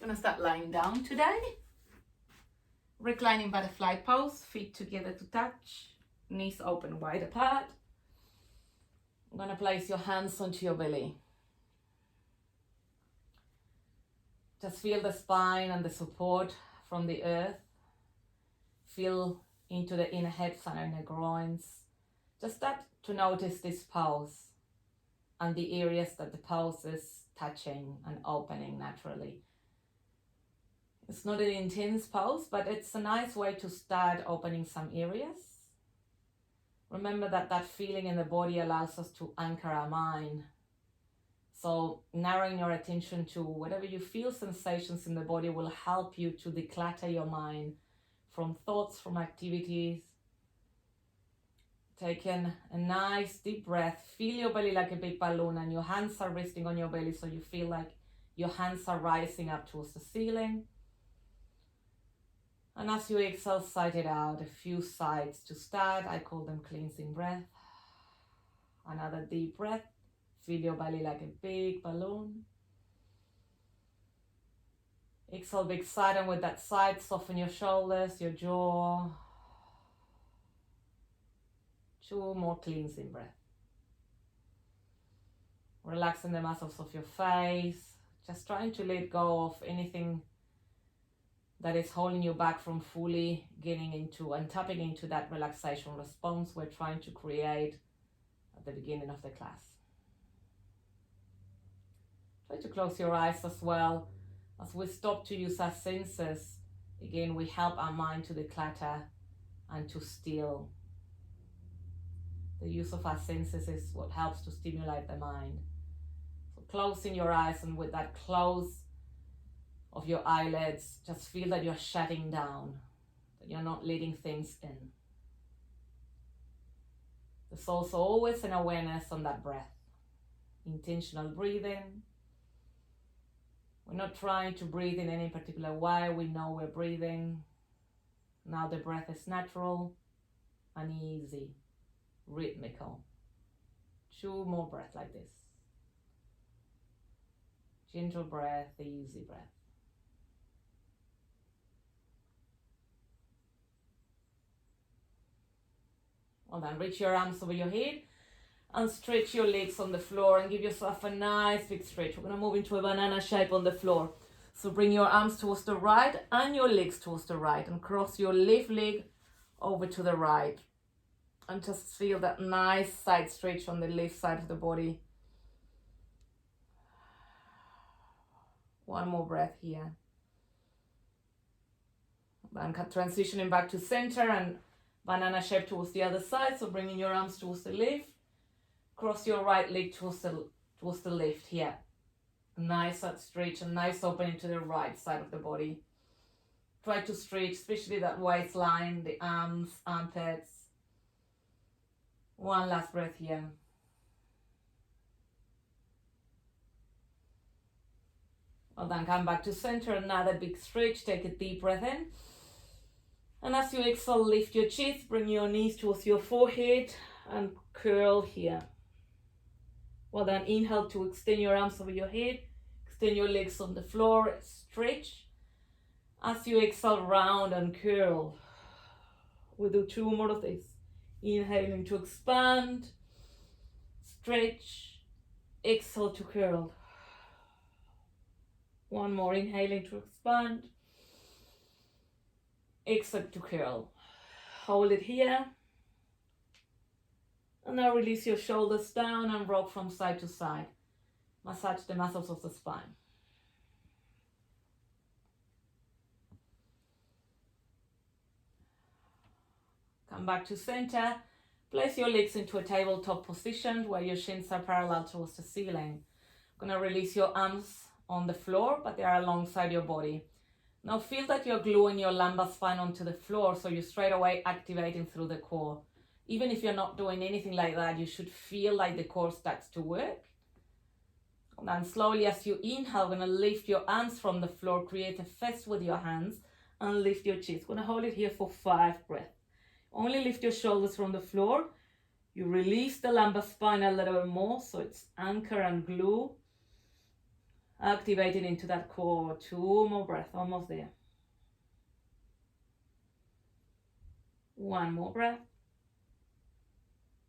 Gonna start lying down today. Reclining butterfly pose, feet together to touch, knees open wide apart. I'm gonna place your hands onto your belly. Just feel the spine and the support from the earth. Feel into the inner hips and inner groins. Just start to notice this pose and the areas that the pose is touching and opening naturally. It's not an intense pose, but it's a nice way to start opening some areas. Remember that that feeling in the body allows us to anchor our mind. So narrowing your attention to whatever you feel sensations in the body will help you to declutter your mind from thoughts, from activities. Take in a nice deep breath. Feel your belly like a big balloon and your hands are resting on your belly so you feel like your hands are rising up towards the ceiling. And as you exhale, sigh it out. A few sighs to start. I call them cleansing breath. Another deep breath. Feel your belly like a big balloon. Exhale, big sigh, and with that sigh, soften your shoulders, your jaw. 2 more cleansing breaths. Relaxing the muscles of your face. Just trying to let go of anything that is holding you back from fully getting into and tapping into that relaxation response we're trying to create at the beginning of the class. Try to close your eyes as well. As we stop to use our senses, again, we help our mind to declutter and to still. The use of our senses is what helps to stimulate the mind. So closing your eyes, and with that close of your eyelids, just feel that you're shutting down, that you're not letting things in. There's also always an awareness on that breath. Intentional breathing. We're not trying to breathe in any particular way. We know we're breathing. Now the breath is natural and easy, rhythmical. 2 more breaths like this. Gentle breath, easy breath. Well then, reach your arms over your head and stretch your legs on the floor and give yourself a nice big stretch. We're going to move into a banana shape on the floor. So bring your arms towards the right and your legs towards the right and cross your left leg over to the right. And just feel that nice side stretch on the left side of the body. 1 more breath here. Then transitioning back to center and banana shape towards the other side. So bringing your arms towards the left. Cross your right leg towards the left here. Nice side stretch and nice opening to the right side of the body. Try to stretch, especially that waistline, the arms, armpits. 1 last breath here. Well then, come back to center, another big stretch, take a deep breath in. And as you exhale, lift your chest, bring your knees towards your forehead and curl here. Well then, inhale to extend your arms over your head, extend your legs on the floor, stretch. As you exhale, round and curl. We'll do 2 more of this. Inhaling to expand, stretch, exhale to curl. 1 more, inhaling to expand, exhale to curl. Hold it here. And now release your shoulders down and rock from side to side. Massage the muscles of the spine. Come back to center. Place your legs into a tabletop position where your shins are parallel towards the ceiling. I'm going to release your arms on the floor, but they are alongside your body. Now feel that you're gluing your lumbar spine onto the floor, so you're straight away activating through the core. Even if you're not doing anything like that, you should feel like the core starts to work. And then slowly as you inhale, going to lift your arms from the floor, create a fist with your hands and lift your chest. Going to hold it here for 5 breaths. Only lift your shoulders from the floor. You release the lumbar spine a little bit more, so it's anchor and glue. Activating into that core. 2 more breaths, almost there. 1 more breath.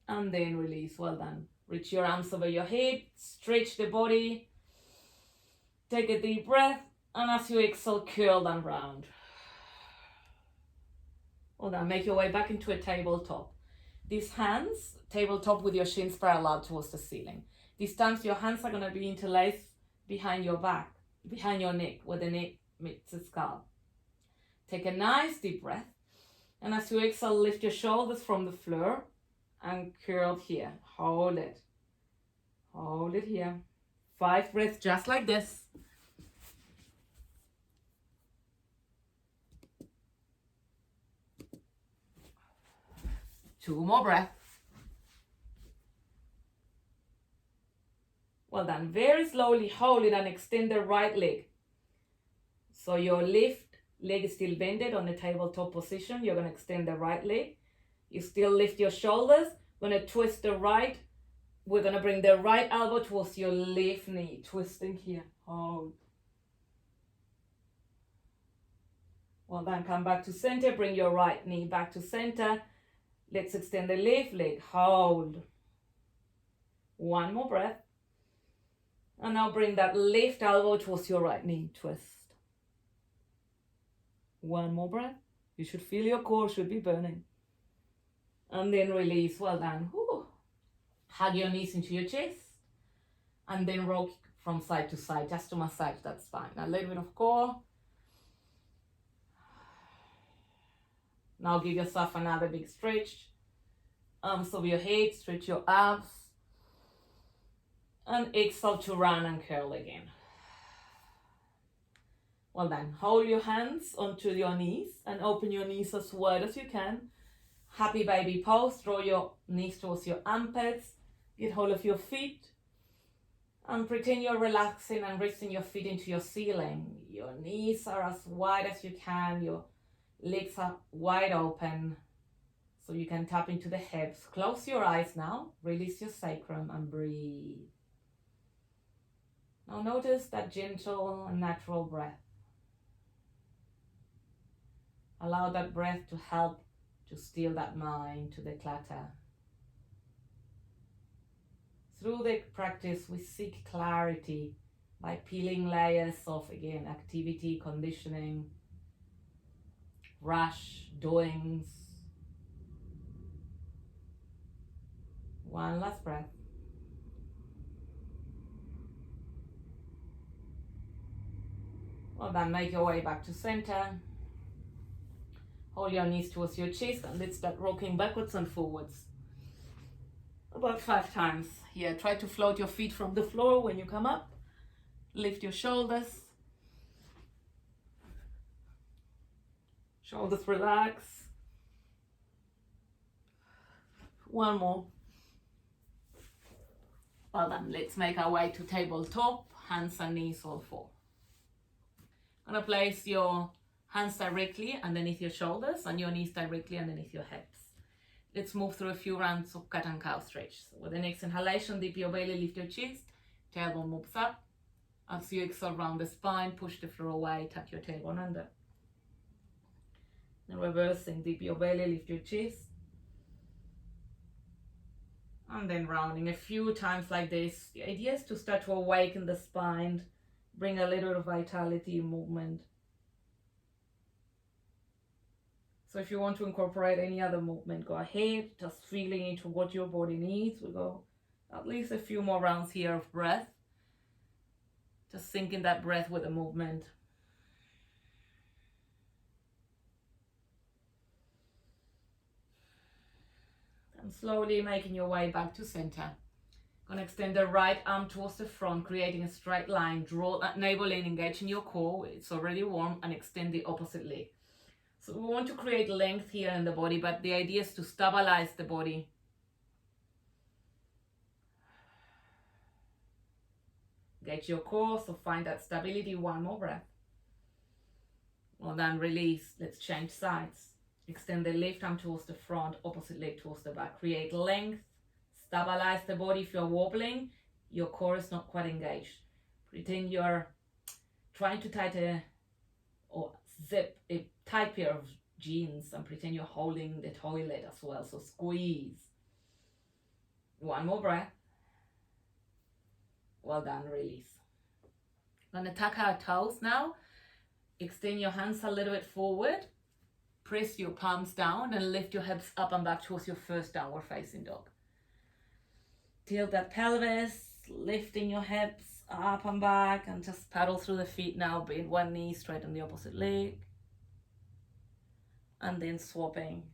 And then release. Well done. Reach your arms over your head, stretch the body, take a deep breath, and as you exhale, curl and round. Well done. Make your way back into a tabletop. These hands, tabletop with your shins parallel towards the ceiling. This time your hands are going to be interlaced behind your back, behind your neck, where the neck meets the skull. Take a nice deep breath, and as you exhale, lift your shoulders from the floor and curl here. Hold it. Hold it here. 5 breaths just like this. Two more breaths. Well done. Very slowly hold it and extend the right leg. So your left leg is still bended on the tabletop position. You're going to extend the right leg. You still lift your shoulders. Going to twist the right. We're going to bring the right elbow towards your left knee. Twisting here. Hold. Well done. Come back to center. Bring your right knee back to center. Let's extend the left leg. Hold. 1 more breath. And now bring that left elbow towards your right knee. Twist. 1 more breath. You should feel your core should be burning. And then release. Well done. Whew. Hug your knees into your chest. And then rock from side to side just to massage that spine. A little bit of core. Now give yourself another big stretch. Arms over your head. Stretch your abs. And exhale to round and curl again. Well done. Hold your hands onto your knees and open your knees as wide as you can. Happy baby pose. Draw your knees towards your armpits. Get hold of your feet. And pretend you're relaxing and resting your feet into your ceiling. Your knees are as wide as you can. Your legs are wide open. So you can tap into the hips. Close your eyes now. Release your sacrum and breathe. Now notice that gentle and natural breath. Allow that breath to help to still that mind to the clutter. Through the practice, we seek clarity by peeling layers of, again, activity, conditioning, rush, doings. 1 last breath. Well done. Make your way back to center. Hold your knees towards your chest and let's start rocking backwards and forwards. About 5 times. Here, try to float your feet from the floor when you come up. Lift your shoulders. Shoulders relax. 1 more. Well done. Let's make our way to tabletop. Hands and knees all 4. I'm going to place your hands directly underneath your shoulders and your knees directly underneath your hips. Let's move through a few rounds of cat and cow stretch. So with the next inhalation, dip your belly, lift your chest, tailbone moves up. As you exhale, round the spine, push the floor away, tuck your tailbone under. Then reversing, dip your belly, lift your chest. And then rounding a few times like this. The idea is to start to awaken the spine, bring a little of vitality, movement. So if you want to incorporate any other movement, go ahead, just feeling into what your body needs. We'll go at least a few more rounds here of breath. Just syncing that breath with the movement. And slowly making your way back to center. Gonna extend the right arm towards the front, creating a straight line. Draw that navel in, engaging your core. It's already warm, and extend the opposite leg. So we want to create length here in the body, but the idea is to stabilize the body. Engage your core, so find that stability. 1 more breath. Well done, release. Let's change sides. Extend the left arm towards the front, opposite leg towards the back. Create length. Stabilize the body. If you're wobbling, your core is not quite engaged. Pretend you're trying to tighten or zip a tight pair of jeans and pretend you're holding the toilet as well. So squeeze. One more breath. Well done, release. Gonna tuck our toes now. Extend your hands a little bit forward. Press your palms down and lift your hips up and back towards your first downward facing dog. Tilt that pelvis, lifting your hips up and back, and just paddle through the feet now. Bend one knee, straighten the opposite leg. And then swapping.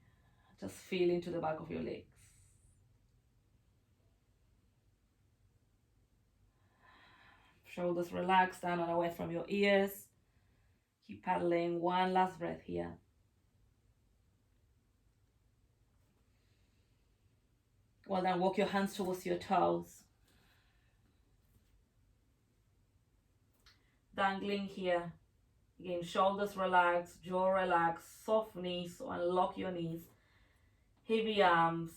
Just feel into the back of your legs. Shoulders relaxed, down and away from your ears. Keep paddling. One last breath here. Well done. Walk your hands towards your toes. Dangling here. Again, shoulders relaxed, jaw relaxed, soft knees, so unlock your knees. Heavy arms.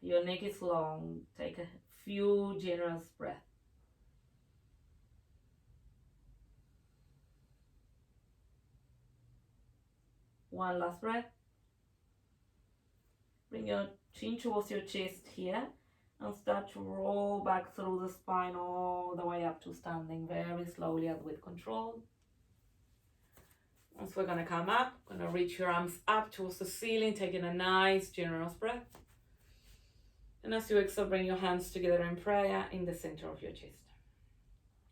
Your neck is long. Take a few generous breaths. One last breath. Bring your chin towards your chest here and start to roll back through the spine all the way up to standing very slowly and with control. Once we're going to come up, going to reach your arms up towards the ceiling, taking a nice generous breath. And as you exhale, bring your hands together in prayer in the center of your chest.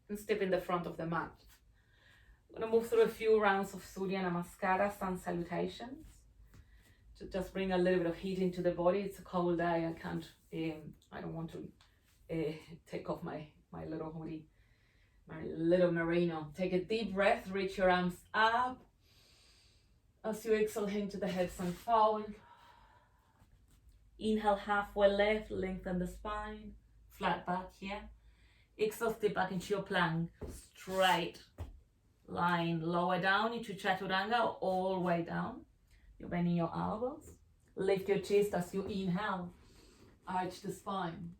And step in the front of the mat. I'm going to move through a few rounds of Surya Namaskara, sun salutations. To just bring a little bit of heat into the body. It's a cold day. I don't want to take off my little hoodie, my little merino. Take a deep breath, reach your arms up. As you exhale, hinge the hips and fold. Inhale, halfway lift, lengthen the spine, flat back here. Exhale, step back into your plank, straight line, lower down into Chaturanga, all the way down. You're bending your elbows. Lift your chest as you inhale. Arch the spine.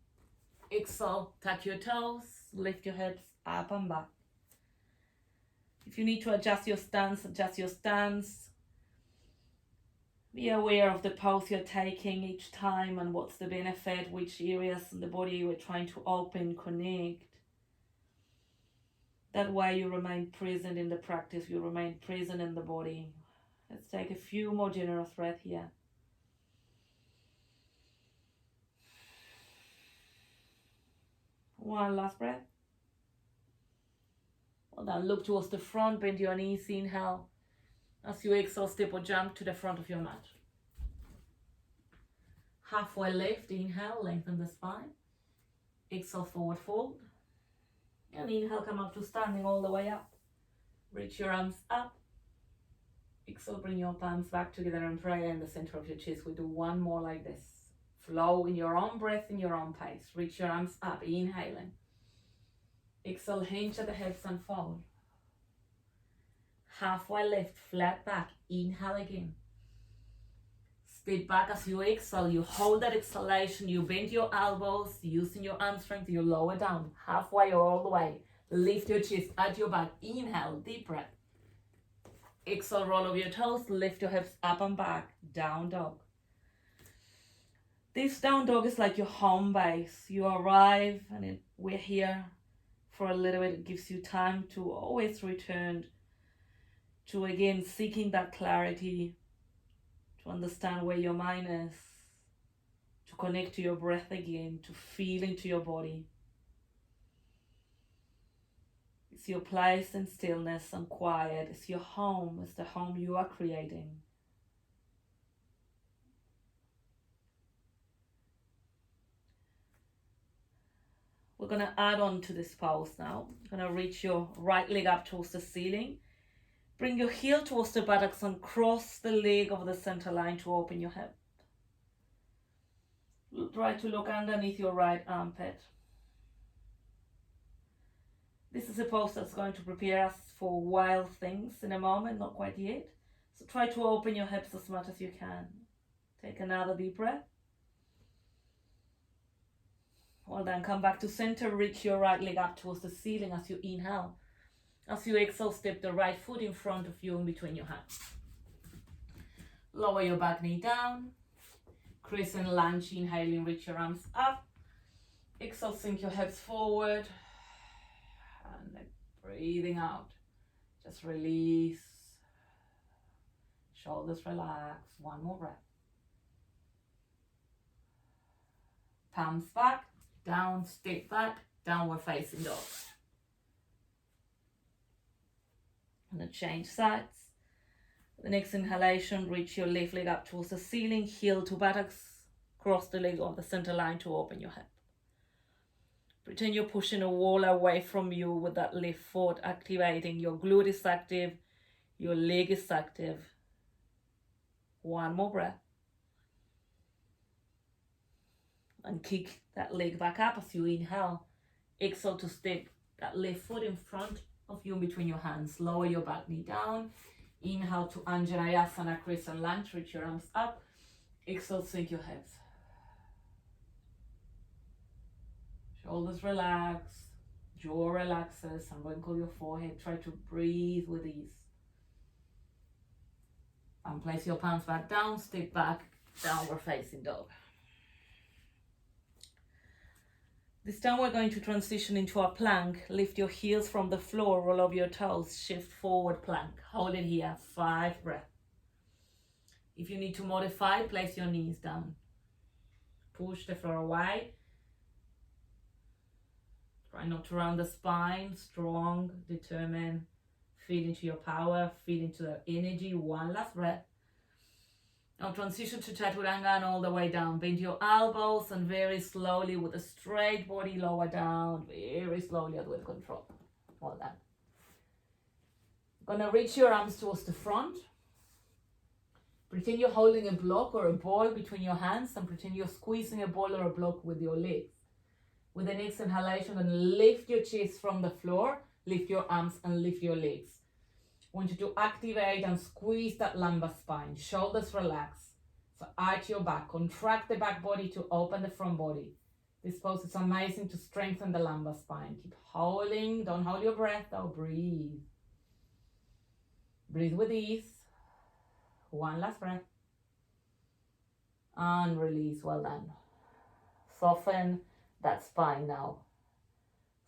Exhale, tuck your toes. Lift your hips up and back. If you need to adjust your stance, adjust your stance. Be aware of the pose you're taking each time and what's the benefit, which areas in the body we're trying to open, connect. That way you remain present in the practice. You remain present in the body. Let's take a few more generous breaths here. One last breath. Well done. Look towards the front, bend your knees, inhale. As you exhale, step or jump to the front of your mat. Halfway lift, inhale, lengthen the spine. Exhale, forward fold. And inhale, come up to standing all the way up. Reach your arms up. Exhale, bring your palms back together and prayer in the center of your chest. We do one more like this. Flow in your own breath, in your own pace. Reach your arms up, inhaling. Exhale, hinge at the hips and fold. Halfway lift, flat back. Inhale again. Step back as you exhale. You hold that exhalation. You bend your elbows, using your arm strength. You lower down, halfway or all the way. Lift your chest at your back. Inhale, deep breath. Exhale, roll over your toes, lift your hips up and back, down dog. This down dog is like your home base. You arrive and we're here for a little bit. It gives you time to always return to, again, seeking that clarity, to understand where your mind is, to connect to your breath again, to feel into your body. It's your place in stillness and quiet. It's your home. It's the home you are creating. We're going to add on to this pose now. You're going to reach your right leg up towards the ceiling. Bring your heel towards the buttocks and cross the leg over the center line to open your hip. Try to look underneath your right armpit. This is a pose that's going to prepare us for wild things in a moment, not quite yet. So try to open your hips as much as you can. Take another deep breath. Well done. Come back to center. Reach your right leg up towards the ceiling as you inhale. As you exhale, step the right foot in front of you in between your hands. Lower your back knee down. Crescent lunge, inhaling, reach your arms up. Exhale, sink your hips forward. And then breathing out. Just release. Shoulders relax. One more breath. Palms back, down, step back, downward facing dog. And then change sides. The next inhalation, reach your left leg up towards the ceiling, heel to buttocks, cross the leg on the center line to open your hip. Pretend you're pushing a wall away from you with that left foot, activating. Your glute is active, your leg is active. One more breath. And kick that leg back up as you inhale. Exhale to step that left foot in front of you between your hands. Lower your back knee down. Inhale to Anjaneyasana, crescent lunge. Reach your arms up. Exhale, sink your hips. Shoulders relax. Jaw relaxes and wrinkle your forehead. Try to breathe with ease. And place your palms back down. Step back. Downward facing dog. This time we're going to transition into a plank. Lift your heels from the floor, roll over your toes, shift forward plank. Hold it here, 5 breaths. If you need to modify, place your knees down. Push the floor away. Try not to round the spine, strong, determined. Feel into your power, feel into the energy. One last breath. Now transition to Chaturanga and all the way down. Bend your elbows and very slowly with a straight body lower down. Very slowly and with control. Well done. Gonna reach your arms towards the front. Pretend you're holding a block or a ball between your hands and pretend you're squeezing a ball or a block with your legs. With the next inhalation, and lift your chest from the floor, lift your arms and lift your legs. I want you to activate and squeeze that lumbar spine. Shoulders relax. So arch your back. Contract the back body to open the front body. This pose is amazing to strengthen the lumbar spine. Keep holding. Don't hold your breath though. Breathe. Breathe with ease. One last breath. And release. Well done. Soften that spine now.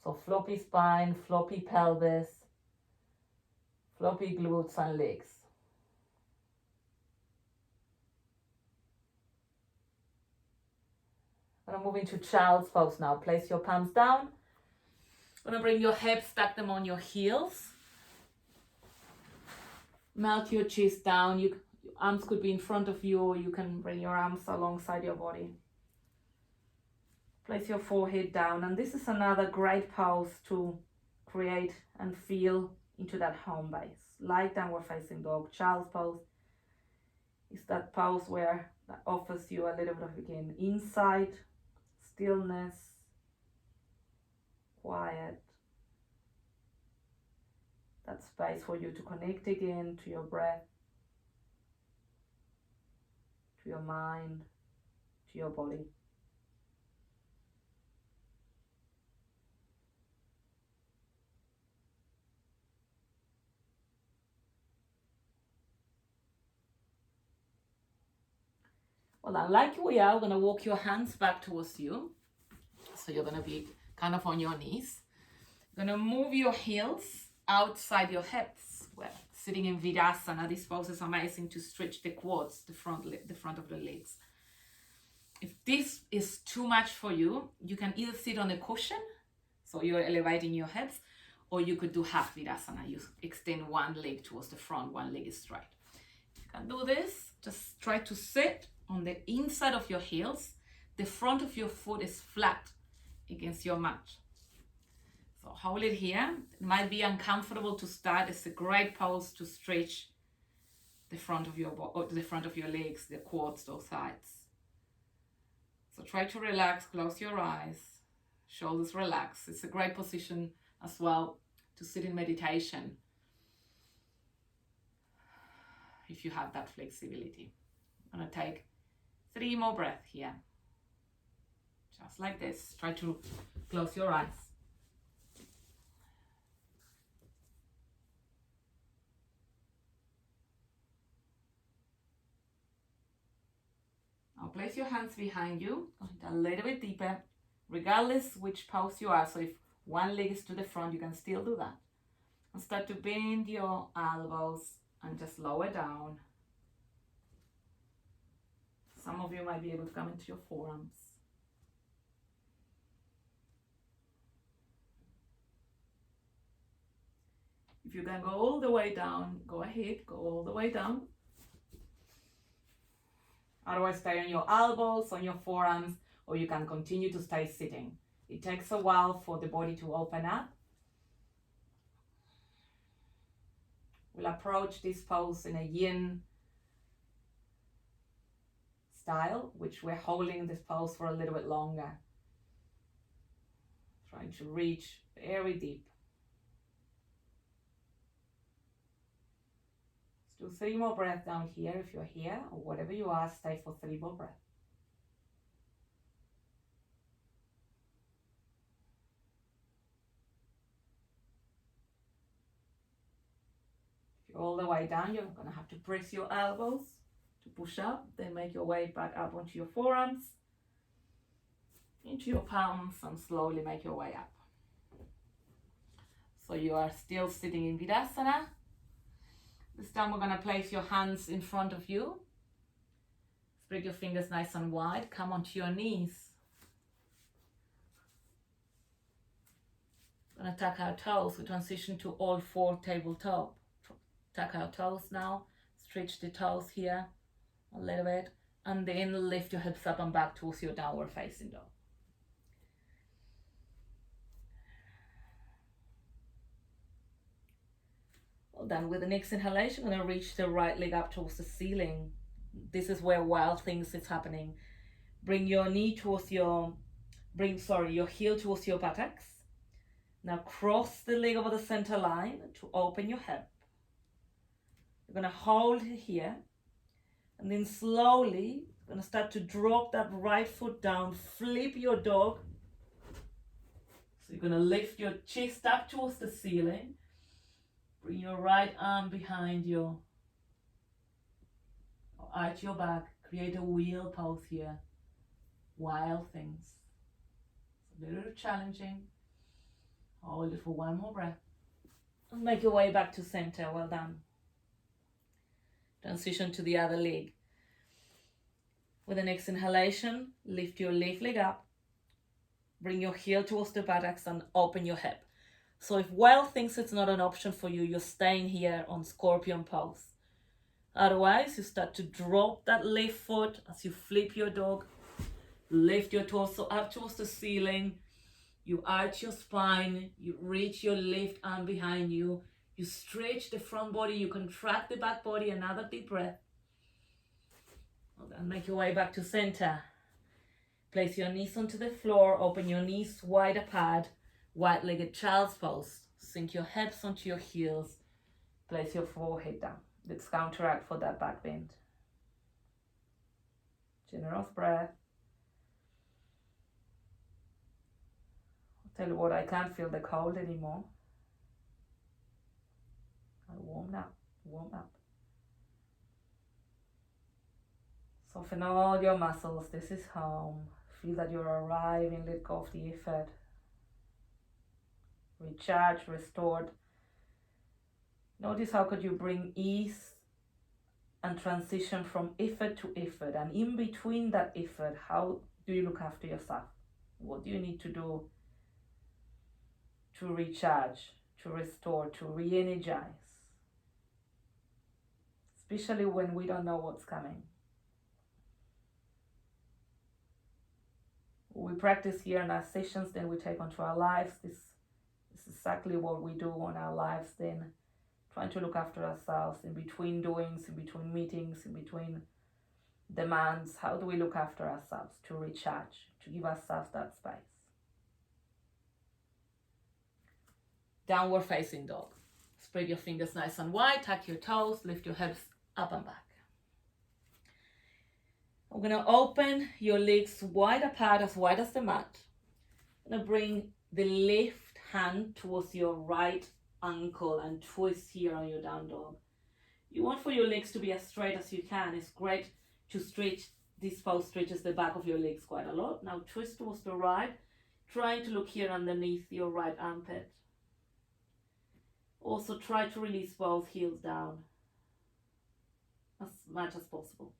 So floppy spine, floppy pelvis. Floppy glutes and legs. I'm going to move into child's pose now. Place your palms down. I'm going to bring your hips, stack them on your heels. Melt your chest down. Your arms could be in front of you, or you can bring your arms alongside your body. Place your forehead down. And this is another great pose to create and feel into that home base. Light downward facing dog. Child's pose is that pose where that offers you a little bit of, again, insight, stillness, quiet. That space for you to connect again to your breath, to your mind, to your body. Well, like we are going to walk your hands back towards you. So you're going to be kind of on your knees. You're going to move your heels outside your hips. Well, sitting in Virasana, this pose is amazing to stretch the quads, the front of the legs. If this is too much for you, you can either sit on a cushion, so you're elevating your hips, or you could do half Virasana. You extend one leg towards the front, one leg is straight. If you can do this, just try to sit on the inside of your heels. The front of your foot is flat against your mat. So hold it here. It might be uncomfortable to start. It's a great pose to stretch the front of your legs, the quads, those sides. So try to relax, close your eyes, shoulders relax. It's a great position as well to sit in meditation if you have that flexibility. I'm going to take 3 more breaths here. Just like this. Try to close your eyes. Now place your hands behind you, a little bit deeper, regardless which pose you are. So if one leg is to the front, you can still do that. And start to bend your elbows and just lower down. Some of you might be able to come into your forearms. If you can go all the way down, go ahead, go all the way down. Otherwise, stay on your elbows, on your forearms, or you can continue to stay sitting. It takes a while for the body to open up. We'll approach this pose in a yin style, which we're holding this pose for a little bit longer. Trying to reach very deep. Let's do 3 more breaths down here if you're here, or whatever you are, stay for 3 more breaths. If you're all the way down, you're going to have to press your elbows to push up, then make your way back up onto your forearms, into your palms, and slowly make your way up. So you are still sitting in Virasana. This time we're going to place your hands in front of you. Spread your fingers nice and wide. Come onto your knees. We're going to tuck our toes. We transition to all 4 tabletop. Tuck our toes now. Stretch the toes here a little bit. And then lift your hips up and back towards your downward facing dog. Well done. With the next inhalation, I'm going to reach the right leg up towards the ceiling. This is where wild things is happening. Bring your knee towards your heel towards your buttocks. Now cross the leg over the center line to open your hip. You're going to hold here, and then slowly you're going to start to drop that right foot down, flip your dog. So you're going to lift your chest up towards the ceiling. Bring your right arm behind you, or arch your back. Create a wheel pose here. Wild things. It's a little challenging. Hold it for 1 more breath. And make your way back to center. Well done. Transition to the other leg. With the next inhalation, lift your left leg up. Bring your heel towards the buttocks and open your hip. So if wild thinks it's not an option for you, you're staying here on scorpion pose. Otherwise, you start to drop that left foot as you flip your dog. Lift your torso up towards the ceiling. You arch your spine. You reach your left arm behind you. You stretch the front body. You contract the back body. Another deep breath. And make your way back to center. Place your knees onto the floor. Open your knees wide apart. Wide-legged child's pose. Sink your hips onto your heels. Place your forehead down. Let's counteract for that back bend. Generous breath. I'll tell you what, I can't feel the cold anymore. I warm up. Soften all your muscles. This is home. Feel that you're arriving. Let go of the effort. Recharge, restored. Notice how could you bring ease and transition from effort to effort, and in between that effort, how do you look after yourself? What do you need to do to recharge, to restore, to re-energize? Especially when we don't know what's coming. We practice here in our sessions, then we take onto our lives. This is exactly what we do on our lives then. Trying to look after ourselves in between doings, in between meetings, in between demands. How do we look after ourselves to recharge, to give ourselves that space? Downward facing dog. Spread your fingers nice and wide, tuck your toes, lift your hips up and back. I'm going to open your legs wide apart, as wide as the mat. I'm going to bring the left hand towards your right ankle and twist here on your down dog. You want for your legs to be as straight as you can. It's great to stretch. This pose stretches the back of your legs quite a lot. Now twist towards the right, trying to look here underneath your right armpit. Also try to release both heels down as much as possible.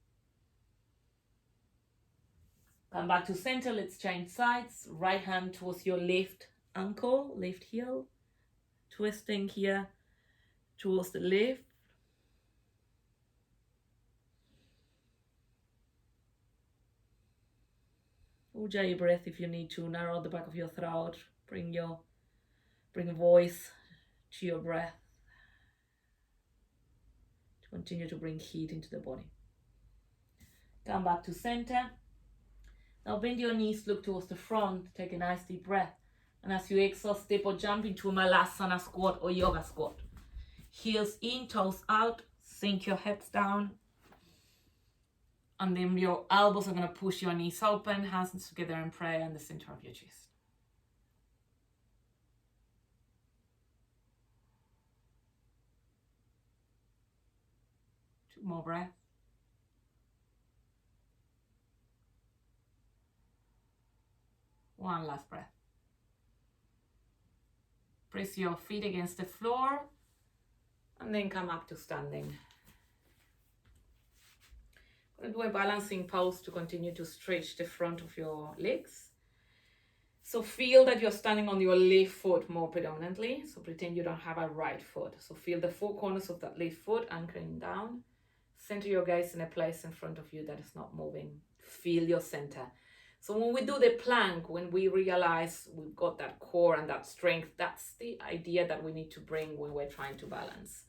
Come back to center. Let's change sides. Right hand towards your left ankle, left heel. Twisting here towards the left. Ujjayi breath if you need to. Narrow the back of your throat. Bring voice to your breath. To continue to bring heat into the body. Come back to center. Now bend your knees, look towards the front. Take a nice deep breath. And as you exhale, step or jump into Malasana squat or yoga squat. Heels in, toes out. Sink your hips down. And then your elbows are going to push your knees open, hands together in prayer in the center of your chest. 2 more breaths. One last breath. Press your feet against the floor and then come up to standing. Going to do a balancing pose to continue to stretch the front of your legs. So feel that you're standing on your left foot more predominantly. So pretend you don't have a right foot. So feel the 4 corners of that left foot anchoring down. Center your gaze in a place in front of you that is not moving. Feel your center. So when we do the plank, when we realize we've got that core and that strength, that's the idea that we need to bring when we're trying to balance.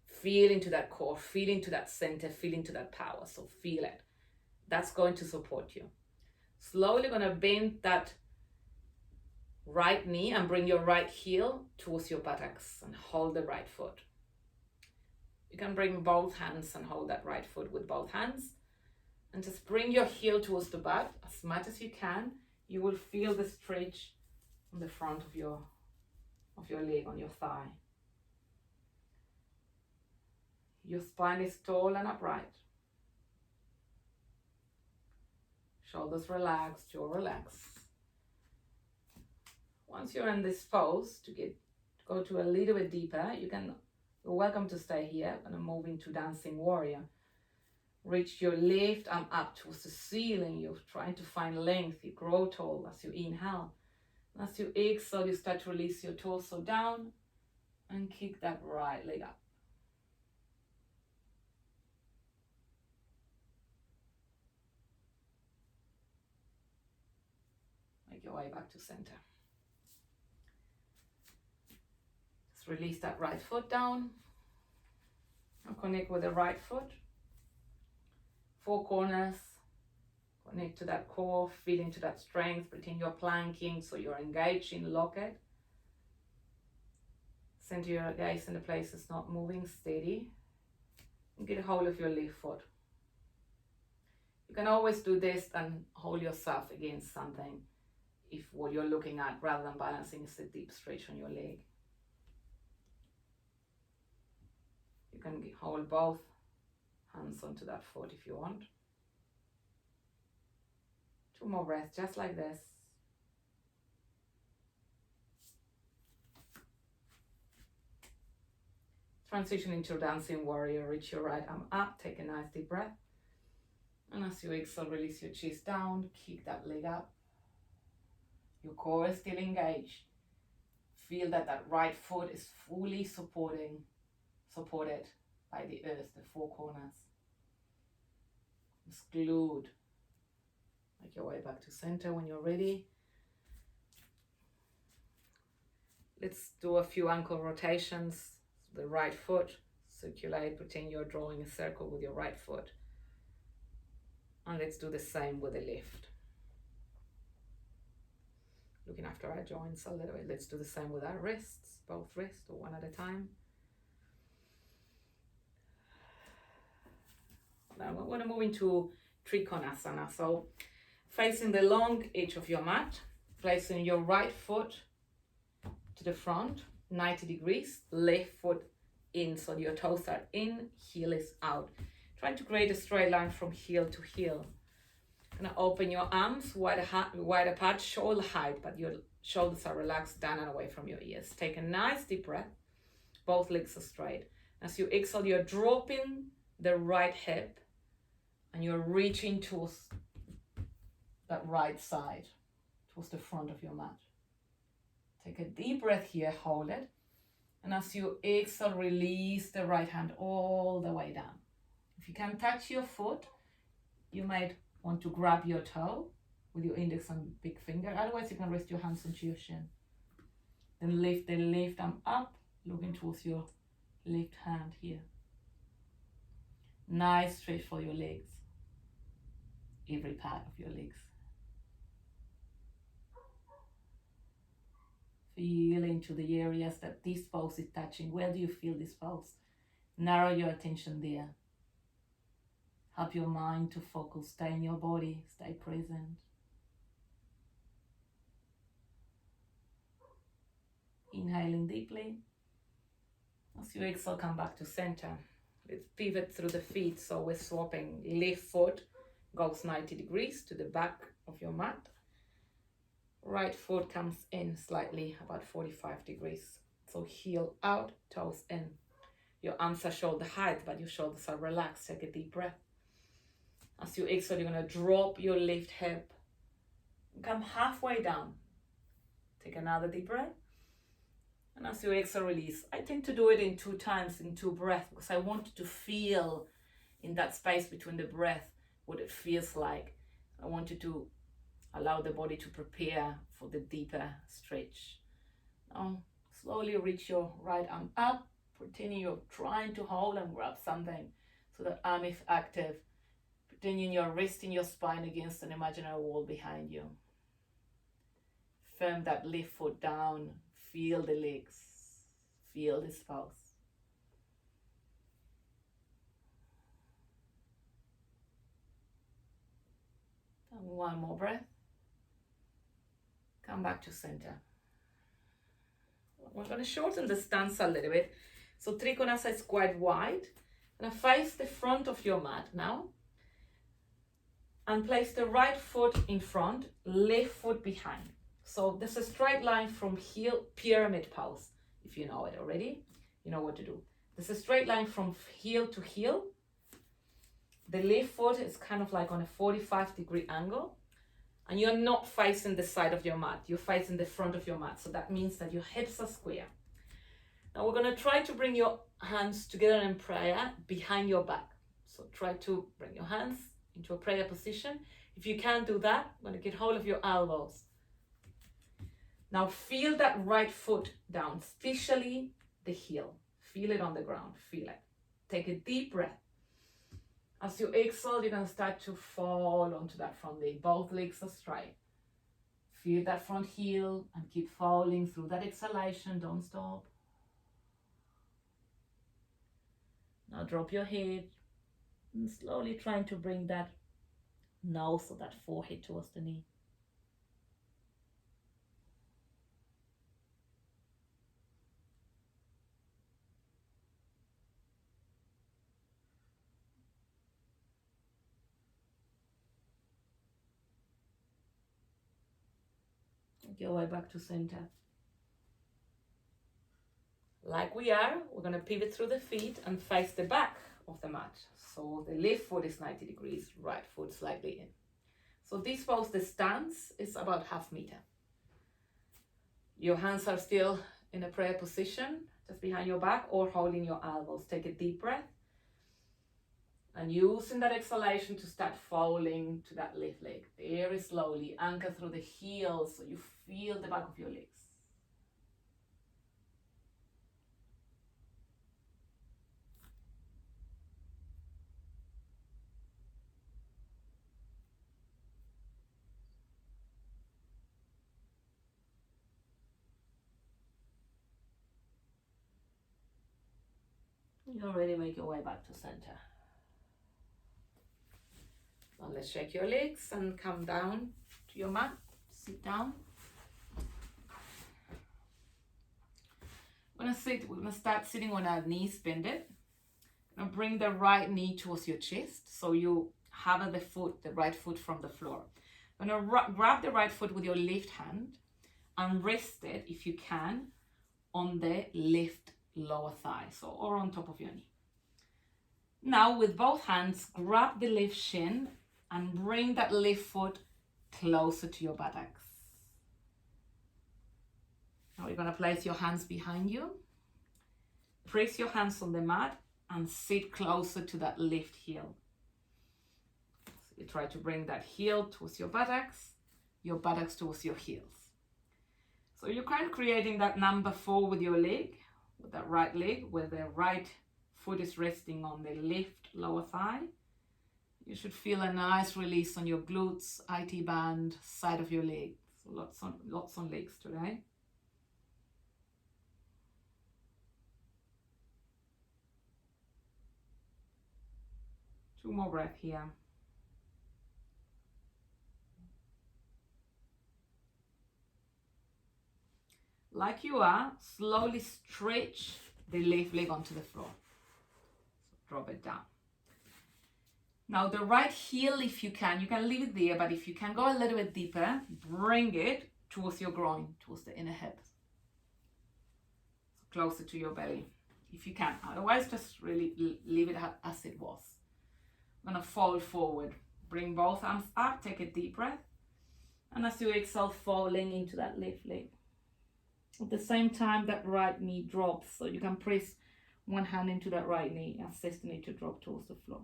Feel into that core, feel into that center, feel into that power. So feel it. That's going to support you. Slowly going to bend that right knee and bring your right heel towards your buttocks and hold the right foot. You can bring both hands and hold that right foot with both hands. And just bring your heel towards the butt as much as you can. You will feel the stretch on the front of your leg, on your thigh. Your spine is tall and upright. Shoulders relaxed, jaw relaxed. Once you're in this pose, to go to a little bit deeper, you're welcome to stay here. I'm going to move into Dancing Warrior. Reach your left arm up towards the ceiling. You're trying to find length. You grow tall as you inhale. And as you exhale, you start to release your torso down and kick that right leg up. Make your way back to center. Just release that right foot down. Now connect with the right foot. 4 corners, connect to that core, feel into that strength, pretend you're planking, so you're engaged in locket. Center your gaze in the place that's not moving, steady. And get a hold of your left foot. You can always do this and hold yourself against something if what you're looking at, rather than balancing, is a deep stretch on your leg. You can hold both hands onto that foot if you want. 2 more breaths, just like this. Transition into Dancing Warrior. Reach your right arm up, take a nice deep breath. And as you exhale, release your chest down, kick that leg up. Your core is still engaged. Feel that that right foot is fully supported by the earth, the 4 corners. Just glued. Make your way back to center when you're ready. Let's do a few ankle rotations. The right foot, circulate, pretend you're drawing a circle with your right foot. And let's do the same with the left. Looking after our joints a little bit. Let's do the same with our wrists, both wrists, or one at a time. Now we're going to move into Trikonasana. So facing the long edge of your mat, placing your right foot to the front, 90 degrees, left foot in, so your toes are in, heel is out. Trying to create a straight line from heel to heel. Gonna open your arms wide apart, shoulder height, but your shoulders are relaxed down and away from your ears. Take a nice deep breath. Both legs are straight. As you exhale, you're dropping the right hip and you're reaching towards that right side, towards the front of your mat. Take a deep breath here, hold it. And as you exhale, release the right hand all the way down. If you can touch your foot, you might want to grab your toe with your index and big finger. Otherwise, you can rest your hands onto your shin. Then lift the left arm up, looking towards your left hand here. Nice stretch for your legs, every part of your legs. Feel into the areas that this pose is touching. Where do you feel this pose? Narrow your attention there. Help your mind to focus. Stay in your body. Stay present. Inhaling deeply. As you exhale, come back to center. Let's pivot through the feet. So we're swapping. Left foot goes 90 degrees to the back of your mat. Right foot comes in slightly, about 45 degrees. So heel out, toes in. Your arms are shoulder height, but your shoulders are relaxed. Take a deep breath. As you exhale, you're going to drop your left hip. Come halfway down. Take another deep breath. And as you exhale, release. I tend to do it in 2 times, in 2 breaths, because I want you to feel in that space between the breath what it feels like. I want you to allow the body to prepare for the deeper stretch. Now, slowly reach your right arm up, pretending you're trying to hold and grab something so that arm is active. Pretending you're resting your spine against an imaginary wall behind you. Firm that left foot down. Feel the legs. Feel this pulse. And one more breath. Come back to center. We're going to shorten the stance a little bit. So Trikonasana is quite wide. Now face the front of your mat now. And place the right foot in front, left foot behind. So there's a straight line from heel, pyramid pose. If you know it already, you know what to do. There's a straight line from heel to heel. The left foot is kind of like on a 45-degree angle. And you're not facing the side of your mat. You're facing the front of your mat. So that means that your hips are square. Now we're going to try to bring your hands together in prayer behind your back. So try to bring your hands into a prayer position. If you can't do that, I'm going to get hold of your elbows. Now feel that right foot down, especially the heel. Feel it on the ground, feel it. Take a deep breath. As you exhale, you're going to start to fall onto that front leg. Both legs are straight. Feel that front heel and keep falling through that exhalation. Don't stop. Now drop your head. And slowly trying to bring that nose or that forehead towards the knee. Make your way back to center. Like we are, we're going to pivot through the feet and face the back of the mat. So the left foot is 90 degrees, right foot slightly in. So this pose, the stance is about ½ meter. Your hands are still in a prayer position, just behind your back or holding your elbows. Take a deep breath. And using that exhalation to start falling to that left leg. Very slowly, anchor through the heels so you feel the back of your legs. You already make your way back to center. So let's shake your legs and come down to your mat. Sit down. We're gonna start sitting on our knees bended. Now bring the right knee towards your chest, so you have the right foot from the floor. I'm gonna grab the right foot with your left hand and rest it, if you can, on the left lower thigh, or on top of your knee. Now with both hands, grab the left shin and bring that left foot closer to your buttocks. Now you're gonna place your hands behind you. Press your hands on the mat and sit closer to that left heel. So you try to bring that heel towards your buttocks towards your heels. So you're kind of creating that number 4 with your leg, with that right leg, where the right foot is resting on the left lower thigh. You should feel a nice release on your glutes, IT band, side of your leg. So lots on legs today. Two more breaths here. Like you are, slowly stretch the left leg onto the floor. So drop it down. Now the right heel, if you can leave it there, but if you can go a little bit deeper, bring it towards your groin, towards the inner hip. So closer to your belly, if you can. Otherwise, just really leave it as it was. I'm gonna fold forward. Bring both arms up, take a deep breath. And as you exhale, falling into that left leg. At the same time, that right knee drops, so you can press one hand into that right knee, assist the knee to drop towards the floor.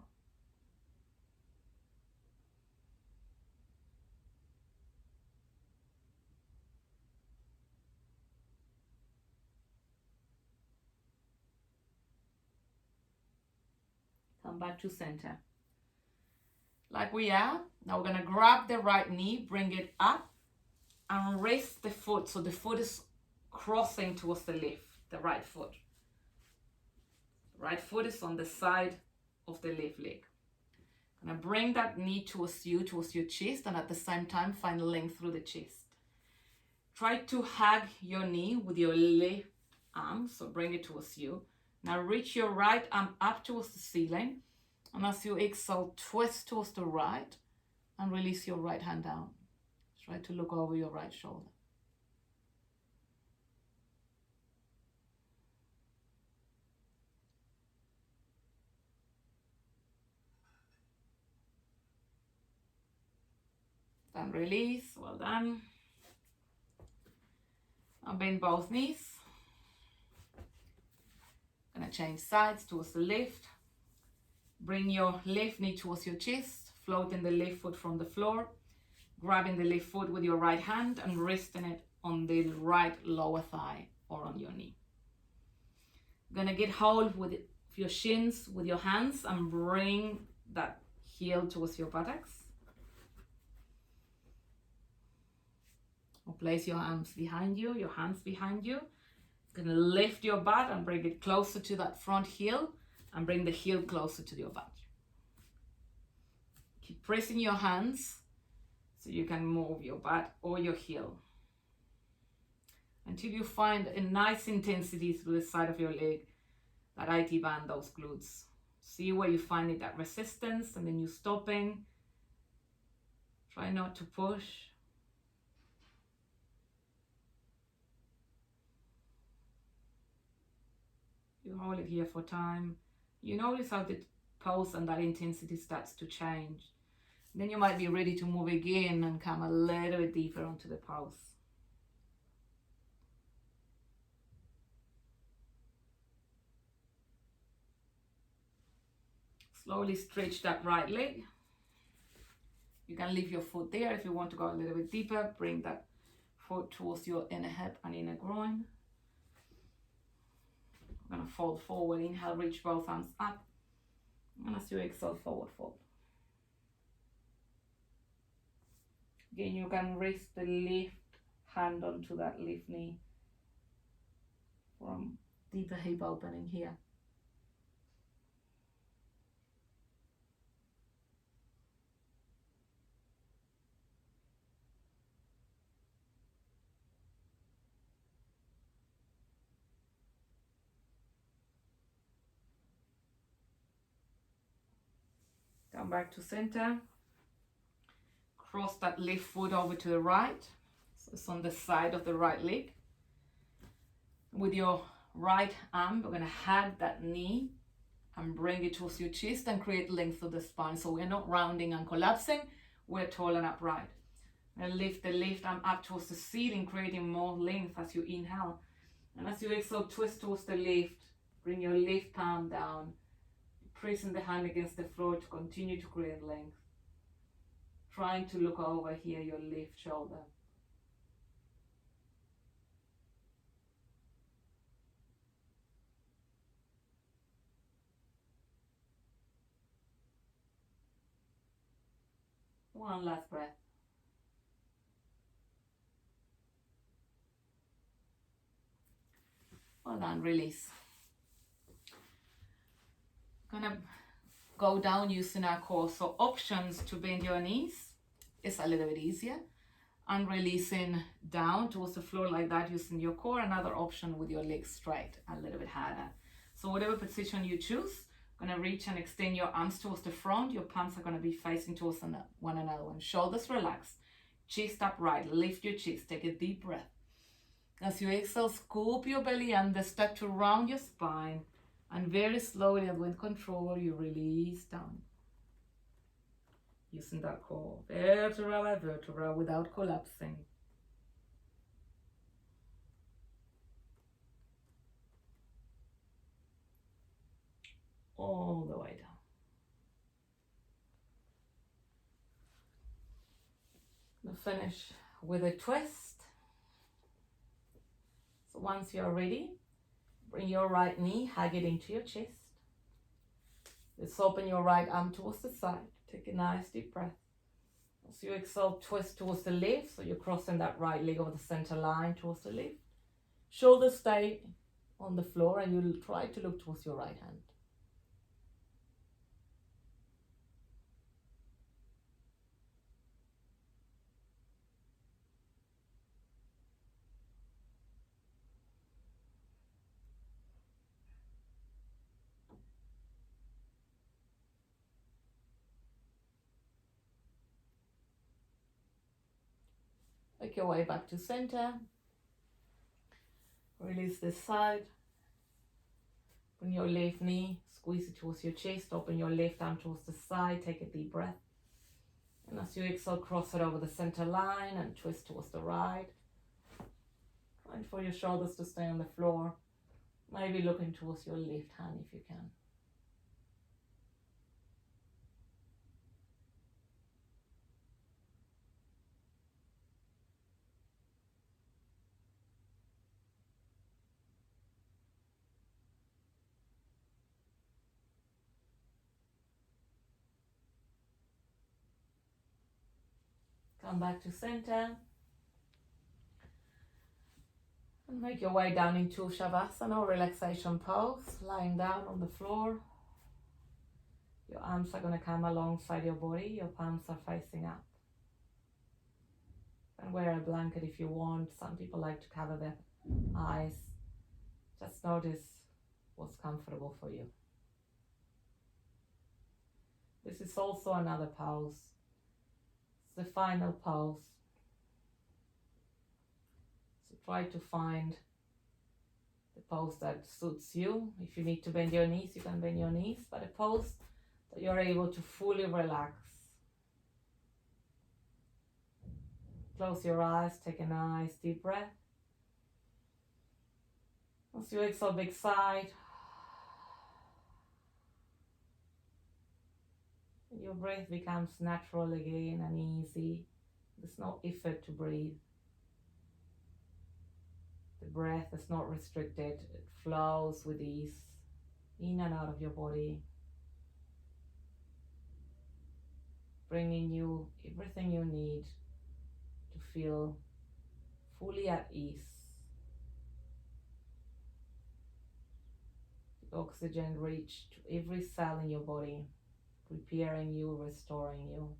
Come back to center. Like we are, now we're gonna grab the right knee, bring it up, and rest the foot, so the foot is crossing towards the left, the right foot. Right foot is on the side of the left leg. Gonna bring that knee towards you, towards your chest, and at the same time find length through the chest. Try to hug your knee with your left arm, so bring it towards you. Now reach your right arm up towards the ceiling, and as you exhale, twist towards the right and release your right hand down. Try to look over your right shoulder. And release, well done. Now bend both knees. Gonna change sides towards the left. Bring your left knee towards your chest, floating the left foot from the floor, grabbing the left foot with your right hand and resting it on the right lower thigh or on your knee. Gonna get hold with your shins with your hands and bring that heel towards your buttocks. Or place your arms behind you, your hands behind you. Gonna lift your butt and bring it closer to that front heel and bring the heel closer to your butt. Keep pressing your hands so you can move your butt or your heel until you find a nice intensity through the side of your leg, that IT band, those glutes. See where you find it, that resistance, and then you're stopping. Try not to push. You hold it here for time. You notice how the pulse and that intensity starts to change. Then you might be ready to move again and come a little bit deeper onto the pulse. Slowly stretch that right leg. You can leave your foot there if you want to go a little bit deeper. Bring that foot towards your inner hip and inner groin. I'm gonna fold forward. Inhale, reach both arms up. And as you exhale, forward fold. Again, you can rest the left hand onto that left knee from deeper hip opening here. Come back to center. Cross that left foot over to the right. So it's on the side of the right leg. With your right arm, we're going to hug that knee and bring it towards your chest and create length of the spine. So we're not rounding and collapsing, we're tall and upright. And lift the left arm up towards the ceiling, creating more length as you inhale. And as you exhale, twist towards the left. Bring your left palm down, pressing the hand against the floor to continue to create length. Trying to look over here, your left shoulder. One last breath. Well done, release. Gonna go down using our core. So options to bend your knees is a little bit easier. And releasing down towards the floor like that using your core. Another option with your legs straight, a little bit harder. So whatever position you choose, gonna reach and extend your arms towards the front. Your palms are gonna be facing towards one another. Shoulders relaxed, chest upright, lift your chest, take a deep breath. As you exhale, scoop your belly under, start to round your spine, and very slowly and with control, you release down. Using that core, vertebra by vertebra, without collapsing. All the way down. We'll finish with a twist. So once you're ready, bring your right knee, hug it into your chest. Let's open your right arm towards the side. Take a nice deep breath. As you exhale, twist towards the left. So you're crossing that right leg over the center line towards the left. Shoulders stay on the floor and you'll try to look towards your right hand. Make your way back to center. Release this side. Bring your left knee, squeeze it towards your chest. Open your left arm towards the side. Take a deep breath. And as you exhale, cross it over the center line and twist towards the right. Trying for your shoulders to stay on the floor. Maybe looking towards your left hand if you can. Come back to center. And make your way down into Shavasana or relaxation pose, lying down on the floor. Your arms are going to come alongside your body. Your palms are facing up. And wear a blanket if you want. Some people like to cover their eyes. Just notice what's comfortable for you. This is also another pose. It's the final pose. So try to find the pose that suits you. If you need to bend your knees, you can bend your knees, but a pose that you're able to fully relax. Close your eyes, take a nice deep breath. As you exhale, big sigh. Your breath becomes natural again and easy. There's no effort to breathe. The breath is not restricted. It flows with ease in and out of your body, bringing you everything you need to feel fully at ease. The oxygen reach to every cell in your body, preparing you, restoring you.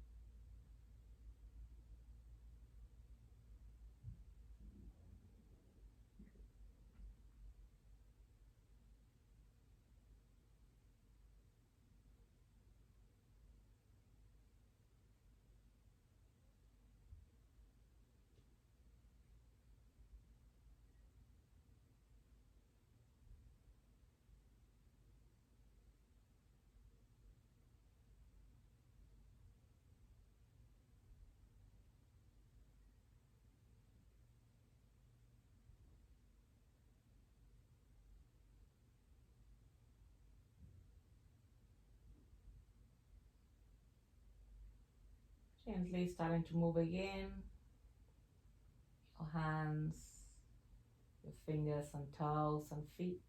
Gently starting to move again. Your hands, your fingers and toes and feet.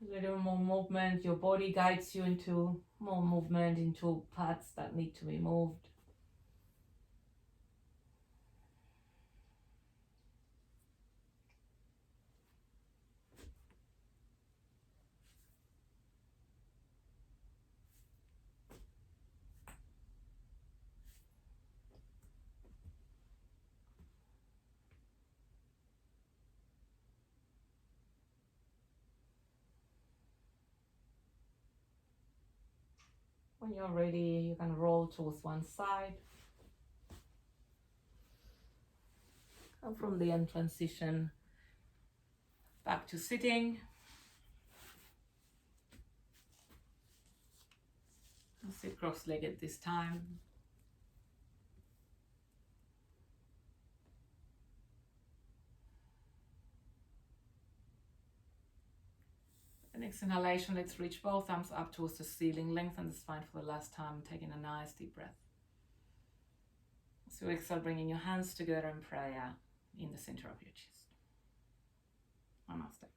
A little more movement, your body guides you into more movement, into parts that need to be moved. When you're ready, you can roll towards one side. And from the end, transition back to sitting. And sit cross-legged this time. The next inhalation, let's reach both arms up towards the ceiling, lengthen the spine for the last time, taking a nice deep breath. So exhale, bringing your hands together in prayer in the center of your chest. Namaste.